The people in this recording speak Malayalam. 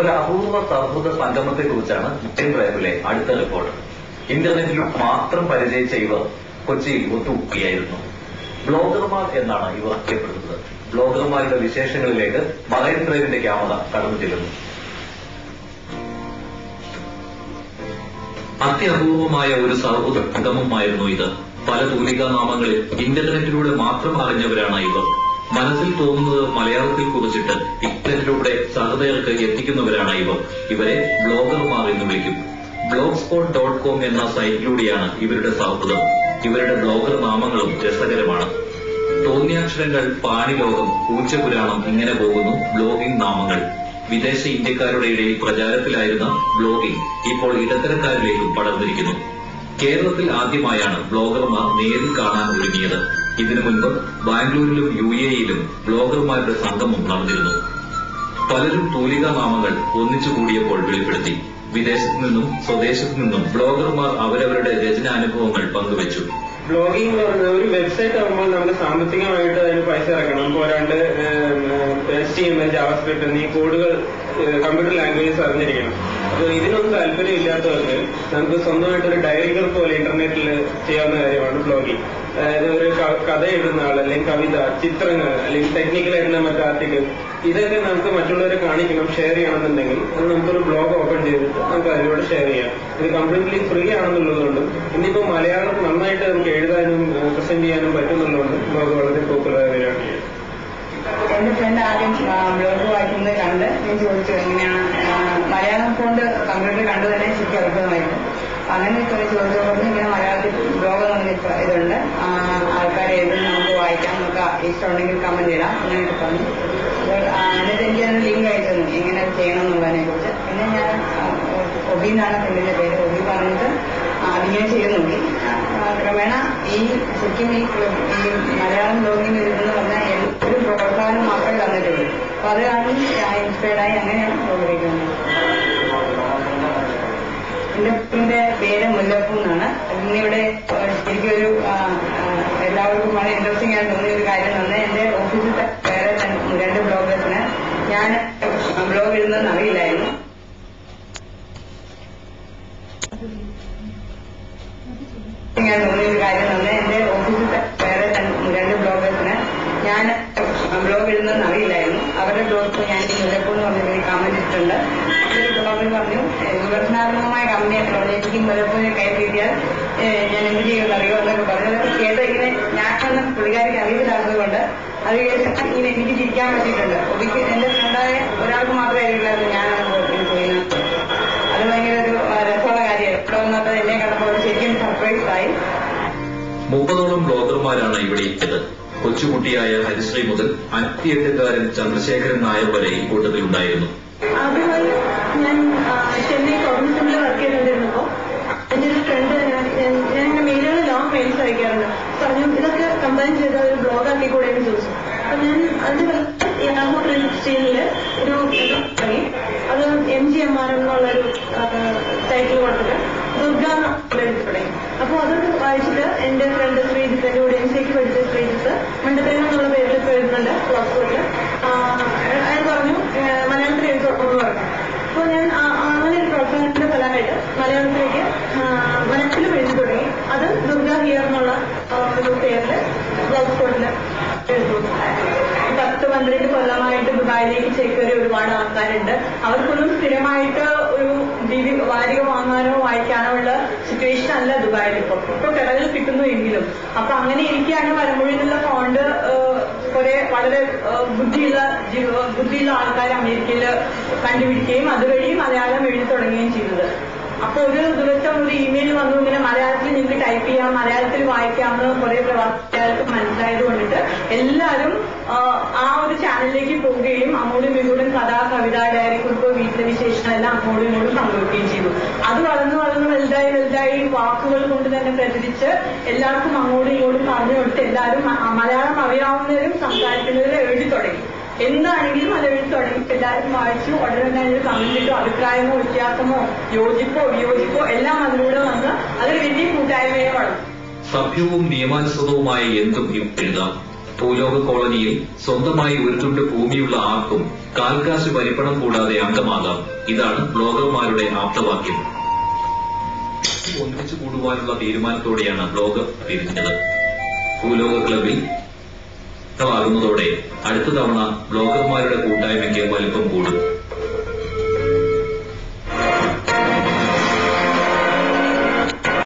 ഒരു അപൂർവ സൗഹൃദ സംഗമത്തെക്കുറിച്ചാണ് മറൈൻ ഡ്രൈവിലെ അടുത്ത റിപ്പോർട്ട്. ഇന്റർനെറ്റിൽ മാത്രം പരിചയിച്ച ഇവർ കൊച്ചിയിൽ ഒത്തുകൂടിയായിരുന്നു. ബ്ലോഗർമാർ എന്നാണ് ഇവർ അറിയപ്പെടുന്നത്. ബ്ലോഗർമാരുടെ വിശേഷങ്ങളിലേക്ക് മറൈൻ ഡ്രൈവിന്റെ ക്യാമറ കടന്നു ചെല്ലുന്നു. അത്യപൂർവമായ ഒരു സൗഹൃദ സംഗമമായിരുന്നു ഇത്. പല തൂലികാ നാമങ്ങളിൽ ഇന്റർനെറ്റിലൂടെ മാത്രം അറിഞ്ഞവരാണ് ഇവർ. മനസ്സിൽ തോന്നുന്നത് മലയാളത്തിൽ കുറിച്ചിട്ട് ഇന്റർനെറ്റിലൂടെ സഹൃദയർക്ക് എത്തിക്കുന്നവരാണ് ഇവർ. ഇവരെ ബ്ലോഗർമാർ എന്ന് വിളിക്കും. blogspot.com എന്ന സൈറ്റിലൂടെയാണ് ഇവരുടെ സൗഹൃദം. ഇവരുടെ ബ്ലോഗർ നാമങ്ങളും രസകരമാണ്. തോന്നിയാക്ഷരങ്ങൾ, പാണിലോകം, പൂച്ചപുരാണം, ഇങ്ങനെ പോകുന്നു ബ്ലോഗിംഗ് നാമങ്ങൾ. വിദേശ ഇന്ത്യക്കാരുടെ ഇടയിൽ പ്രചാരത്തിലായിരുന്ന ബ്ലോഗിംഗ് ഇപ്പോൾ ഇടത്തരക്കാരിലേക്കും പടർന്നിരിക്കുന്നു. കേരളത്തിൽ ആദ്യമായാണ് ബ്ലോഗർമാർ നേരിൽ കാണാൻ ഒരുങ്ങിയത്. ഇതിനു മുൻപ് ബാംഗ്ലൂരിലും UAE-യിലും ബ്ലോഗർമാരുടെ സംഗമം നടന്നിരുന്നു. പലരും തൂലികാ നാമങ്ങൾ ഒന്നിച്ചുകൂടിയപ്പോൾ വെളിപ്പെടുത്തി. വിദേശത്തു നിന്നും സ്വദേശത്തു നിന്നും ബ്ലോഗർമാർ അവരവരുടെ രചനാനുഭവങ്ങൾ പങ്കുവച്ചു. ബ്ലോഗിംഗ് എന്ന് പറയുന്നത് ഒരു വെബ്സൈറ്റ് ആകുമ്പോൾ നമുക്ക് സാമ്പത്തികമായിട്ട് അതിന് പൈസ ഇറക്കണം. പോരാണ്ട് HTML, JavaScript എന്നീ കോഡുകൾ കമ്പ്യൂട്ടർ ലാംഗ്വേജസ് അറിഞ്ഞിരിക്കണം. അപ്പോൾ ഇതിനൊന്നും താല്പര്യം ഇല്ലാത്തവർക്ക് നമുക്ക് സ്വന്തമായിട്ടൊരു ഡയറി കുറിപ്പ് പോലെ ഇന്റർനെറ്റിൽ ചെയ്യാവുന്ന കാര്യമാണ് ബ്ലോഗിംഗ്. അതായത് ഒരു കഥ എഴുതുന്ന ആൾ, അല്ലെങ്കിൽ കവിത, ചിത്രങ്ങൾ, അല്ലെങ്കിൽ ടെക്നിക്കലായിട്ടുള്ള മറ്റു ആർട്ടിക്കിൾ, ഇതൊക്കെ നമുക്ക് മറ്റുള്ളവരെ കാണിക്കണം, ഷെയർ ചെയ്യണമെന്നുണ്ടെങ്കിൽ അത് നമുക്കൊരു ബ്ലോഗ് ഓപ്പൺ ചെയ്തിട്ട് നമുക്ക് അതിലൂടെ ഷെയർ ചെയ്യാം. ഇത് കംപ്ലീറ്റ്ലി ഫ്രീ ആണെന്നുള്ളതുകൊണ്ടും ഇന്നിപ്പോൾ മലയാളം നന്നായിട്ട് നമുക്ക് എഴുതാനും പ്രസന്റ് ചെയ്യാനും പറ്റുന്നുള്ളതുകൊണ്ട് ബ്ലോഗ് വളരെ പോപ്പുലർ ആവുകയാണ്. എന്റെ ഫ്രണ്ട് ആദ്യം ബ്ലോഗ് വായിക്കുന്നത് കണ്ട് ഞാൻ ചോദിച്ചു എങ്ങനെയാണ് മലയാളം കൊണ്ട് കമ്പ്യൂട്ടർ കണ്ടു തന്നെ ശരിക്കും അത്ഭുതമായിരുന്നു. അങ്ങനെ ചോദിച്ചപ്പോൾ ഇങ്ങനെ മലയാളത്തിൽ ബ്ലോഗ് എന്ന് പറഞ്ഞ ഇതുണ്ട്, ആൾക്കാരെ എഴുതും, നമുക്ക് വായിക്കാം, നമുക്ക് ഇഷ്ടമുണ്ടെങ്കിൽ കമന്റ് ഇടാം, അങ്ങനെയൊക്കെ പറഞ്ഞു. എന്നിട്ട് എനിക്ക് അതിന് ലിങ്ക് അയച്ചു തന്നു എങ്ങനെ ചെയ്യണം എന്നുള്ളതിനെ കുറിച്ച്. പിന്നെ ഞാൻ ഒബി എന്നാണ് ഫ്രണ്ടിന്റെ പേര്. ഒബി പറഞ്ഞിട്ട് അതിങ്ങനെ ചെയ്ത് നോക്കി. ക്രമേണ ശരിക്കും ഈ മലയാളം ബ്ലോഗിംഗ് എഴുതുന്ന പറഞ്ഞാൽ ഒരു പ്രോത്സാഹനം മാത്രമേ തന്നിട്ടുള്ളൂ. അപ്പൊ അത് കാരണം ഇൻസ്പയർഡായി അങ്ങനെയാണ് ബ്ലോഗിലേക്ക് വന്നത്. എന്റെ പേര് മുല്ലപ്പൂ എന്നാണ്. ഇന്നിവിടെ ശരിക്കും ഒരു എല്ലാവർക്കും വളരെ ഇൻട്രസ്റ്റിംഗ് ആയിട്ട് തോന്നിയ ഒരു കാര്യം തന്നെ, എന്റെ ഓഫീസിൽ വേറെ 2 ബ്ലോഗേഴ്സിന് ഞാൻ ബ്ലോഗ് എഴുതുന്നതെന്ന് അറിയില്ലായിരുന്നു. തോന്നിയ ഒരു കാര്യം തന്നെ, എന്റെ ഓഫീസിൽ വേറെ 2 ബ്ലോഗേഴ്സിന് ഞാൻ ബ്ലോഗ് എഴുതുന്നതെന്ന് അറിയില്ലായിരുന്നു. അവരുടെ ബ്ലോഗ് ഞാൻ മുല്ലപ്പൂ എന്ന് പറഞ്ഞൊരു കമന്റ് ഇട്ടിട്ടുണ്ട്. ബ്ലോഗിൽ പറഞ്ഞു വിമർശനാത്മകമായ കമ്പനിയായിട്ട് എനിക്ക് മുല്ലപ്പൂവിനെ കൈ കിട്ടിയാൽ ഞാൻ എന്ത് ചെയ്യുമെന്ന് അറിയോ എന്നൊക്കെ പറഞ്ഞു. അതൊക്കെ കേട്ട് ഇങ്ങനെ ഞാനൊന്നും പുള്ളിക്കാരിക്ക് അറിവില്ലാത്തത് കൊണ്ട് അത് കേട്ട് ഇങ്ങനെ എനിക്ക് ചിരിക്കാൻ പറ്റിയിട്ടുണ്ട്. ഒരിക്കൽ എന്റെ ഫ്രണ്ടായ ഒരാൾക്ക് മാത്രമേ അറിയില്ലായിരുന്നു ഞാനാണ് ചെയ്യുന്നത്. അത് ഭയങ്കര ഒരു രസമുള്ള കാര്യമായി. ഇവിടെ വന്നപ്പോൾ എന്നെ കണ്ടപ്പോൾ ശരിക്കും സർപ്രൈസ് ആയി. 30ഓളം ബ്ലോഗർമാരാണ് ഇവിടെ എത്തിയത്. കൊച്ചുകുട്ടിയായ ഹരിശ്രീ മുതൽ 58-കാരൻ ചന്ദ്രശേഖരൻ നായർ വരെ ഈ കൂട്ടത്തിലുണ്ടായിരുന്നു. ആദ്യമായി ഞാൻ ചെന്നൈ കോഗ്നിസന്റിൽ വർക്ക് ചെയ്തുകൊണ്ടിരുന്നപ്പോൾ എന്റെ ഒരു ഫ്രണ്ട് ഞാൻ മെയിലുകൾ ലോങ് മെയിൽസ് അയക്കാറുണ്ട്. പറഞ്ഞു ഇതൊക്കെ കമ്പൈൻ ചെയ്ത ഒരു ബ്ലോഗ് ആക്കിക്കൂടെ എന്ന് ചോദിച്ചു. അപ്പൊ ഞാൻ അതിന് യാഹൂ ട്രെൻഡ്സില് ഒരു തുടങ്ങി. അത് MGMR എന്നുള്ളൊരു ടൈറ്റിൽ കൊടുത്തിട്ട് ദുർഗ എഴുതി തുടങ്ങി. അപ്പോൾ അതൊക്കെ വായിച്ചിട്ട് എന്റെ ഫ്രണ്ട് ശ്രീജിത്ത്, എന്റെ ഓഡിയൻസിലേക്ക് പഠിച്ച ശ്രീജിത്ത് മണ്ടത്തേനം എന്നുള്ള പേരിൽ ഇപ്പോൾ എഴുതുന്നുണ്ട് ബ്ലോഗ്സിൽ. അയാൾ പറഞ്ഞു മലയാളത്തിൽ എഴുതോളൂ പറഞ്ഞു. അപ്പോൾ ഞാൻ അങ്ങനെ ഒരു പ്രോത്സാഹനത്തിന്റെ ഫലമായിട്ട് മലയാളത്തിലേക്ക് മലയാളത്തിലും എഴുതി തുടങ്ങി. അത് ദുർഗ ഹിയർ എന്നുള്ള ഒരു പേരിൽ ബ്ലോഗ് സ്പോട്ടിൽ എഴുതുന്നു. 10-12 കൊല്ലമായിട്ട് ദുബായിലേക്ക് ചേക്കേറിയ ഒരുപാട് ആൾക്കാരുണ്ട്. അവർക്കൊന്നും സ്ഥിരമായിട്ട് ഒരു വാരിക വാങ്ങാനോ വായിക്കാനോ ഉള്ള സിറ്റുവേഷൻ അല്ല ദുബായിൽ ഇപ്പൊ കടകളിൽ കിട്ടുന്നു എങ്കിലും. അപ്പൊ അങ്ങനെ ഇരിക്കുകയാണ് മലമ്പുഴയിലുള്ള ഫോണ്ട് കുറെ വളരെ ബുദ്ധിയുള്ള ആൾക്കാർ അമേരിക്കയിൽ കണ്ടുപിടിക്കുകയും അതുവഴി മലയാളം എഴുതി തുടങ്ങുകയും ചെയ്തത്. അപ്പൊ ഒരു ദിവസം ഒരു ഇമെയിൽ വന്നു, ഇങ്ങനെ മലയാളത്തിൽ നിങ്ങൾക്ക് ടൈപ്പ് ചെയ്യാം, മലയാളത്തിൽ വായിക്കാമെന്ന് കുറെ പ്രവാസികൾക്ക് മനസ്സിലായത് കൊണ്ടിട്ട് എല്ലാവരും ആ ഒരു ചാനലിലേക്ക് പോവുകയും അങ്ങോട്ടും ഇങ്ങോട്ടും കഥ, കവിത, ഡയറി കുറിപ്പ്, വീട്ടിലെ വിശേഷങ്ങളെല്ലാം അങ്ങോട്ടും ഇങ്ങോട്ടും പങ്കുവെക്കുകയും ചെയ്തു. അത് വളർന്ന് വലുതായി വാക്കുകൾ കൊണ്ട് തന്നെ പ്രചരിച്ച് എല്ലാവർക്കും അങ്ങോട്ടും ഇങ്ങോട്ടും പറഞ്ഞു കൊടുത്ത് എല്ലാവരും മലയാളം അറിയാവുന്നവരും സംസാരിക്കുന്നവരും എഴുതി തുടങ്ങി. എന്താണെങ്കിലും അത് എഴുതി തുടങ്ങി. എല്ലാവരും വായിച്ചു. ഉടനെ തന്നെ അതിൽ കമന്റ് ഇട്ടു. അഭിപ്രായമോ വ്യത്യാസമോ യോജിപ്പോ വിയോജിപ്പോ എല്ലാം അതിലൂടെ വന്ന് അതൊരു വലിയ കൂട്ടായ്മയെ വളർന്നു. സഭ്യവും നിയമാനുസൃതവുമായ എന്തും എഴുതാം. ഭൂലോക കോളനിയിൽ സ്വന്തമായി ഒരു തുണ്ട് ഭൂമിയുള്ള ആർക്കും കാൽക്കാശ് വലിപ്പണം കൂടാതെ അംഗമാകാം. ഇതാണ് ബ്ലോഗർമാരുടെ ആപ്തവാക്യം. ഒന്നിച്ചു കൂടുവാനുള്ള തീരുമാനത്തോടെയാണ് ബ്ലോഗ് പിരിഞ്ഞത്. ഭൂലോക ക്ലബിൽ ആകുന്നതോടെ അടുത്ത തവണ ബ്ലോഗർമാരുടെ കൂട്ടായ്മയ്ക്ക് വലിപ്പം കൂടും.